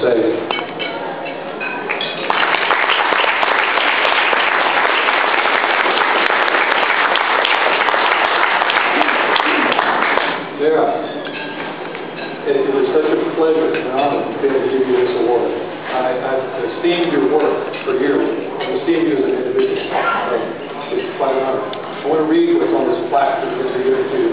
stage. Vera, it was such a pleasure and honor to be able to give you this award. I've esteemed your work for years. I've esteemed you as an individual. It's quite an honor. I want to read what's on this plaque that we're going to give it to you.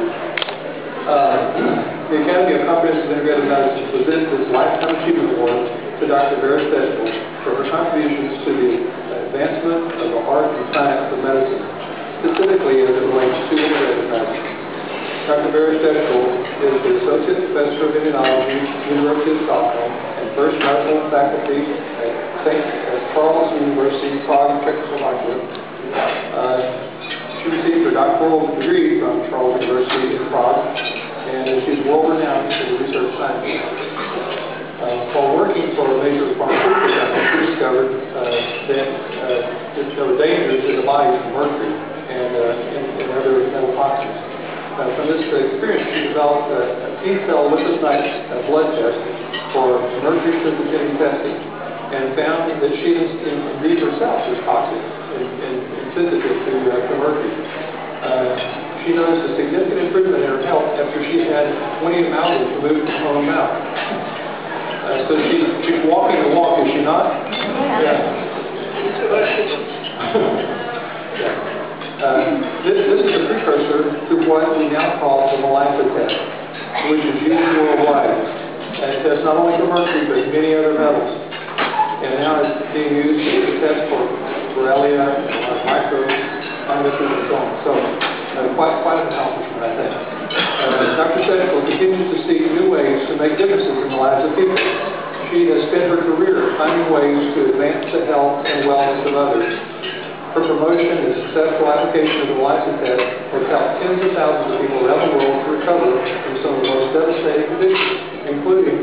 The Academy of Comprehensive Integrative Medicine presents this Lifetime Achievement Award to Dr. Vera Stejskal for her contributions to the advancement of the art and science of medicine, specifically as it relates to integrative medicine. Dr. Vera Stejskal is the Associate Professor of Immunology, University of Stockholm, and First Medical Faculty at St. Charles University, Prague, Czechoslovakia. She received her doctoral degree from Charles University in Prague, and she's world-renowned as a research scientist. While working for a major pharmaceutical company, she discovered that there were dangers in the body from mercury and other metal toxins. From this experience, she developed a T-cell leukocyte blood test for mercury sensitivity testing, and found that she indeed herself was toxic and sensitive to mercury. She noticed a significant improvement in her health after she had 20 amalgams removed from her own mouth. So she's walking the walk, is she not? Yeah. This is a precursor to what we now call the ELISA test, which is used worldwide. And it tests not only for mercury, but many other metals. And now it's being used as a test for Borrelia, microbes, funguses, and so on. So, quite an accomplishment, I think. Dr. Stejskal continues to seek new ways to make differences in the lives of people. She has spent her career finding ways to advance the health and wellness of others. Her promotion and successful application of the ELISA test has helped tens of thousands of people around the world to recover from some of the most devastating conditions, including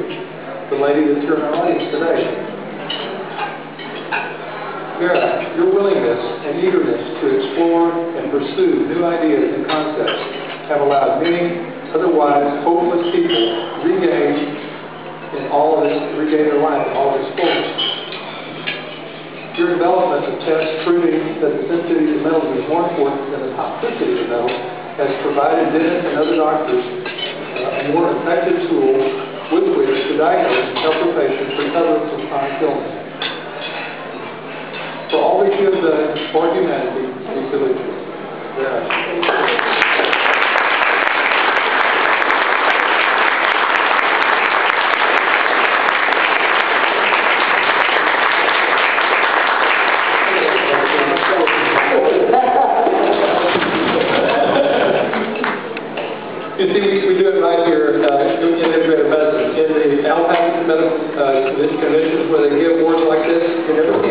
the lady that's here in our audience today. Vera, your willingness and eagerness to explore and pursue new ideas and concepts have allowed many otherwise hopeless people to regain their life in all of its fullness. Your development of tests proving that the sensitivity of metals is more important than the toxicity of metals has provided dentists and other doctors a more effective tool with which to diagnose and help their patients recover from chronic illness. For all that you have done for humanity, we salute you. You see, we do it right here in integrative medicine. In the allopathic medical conventions where they give awards like this, you never see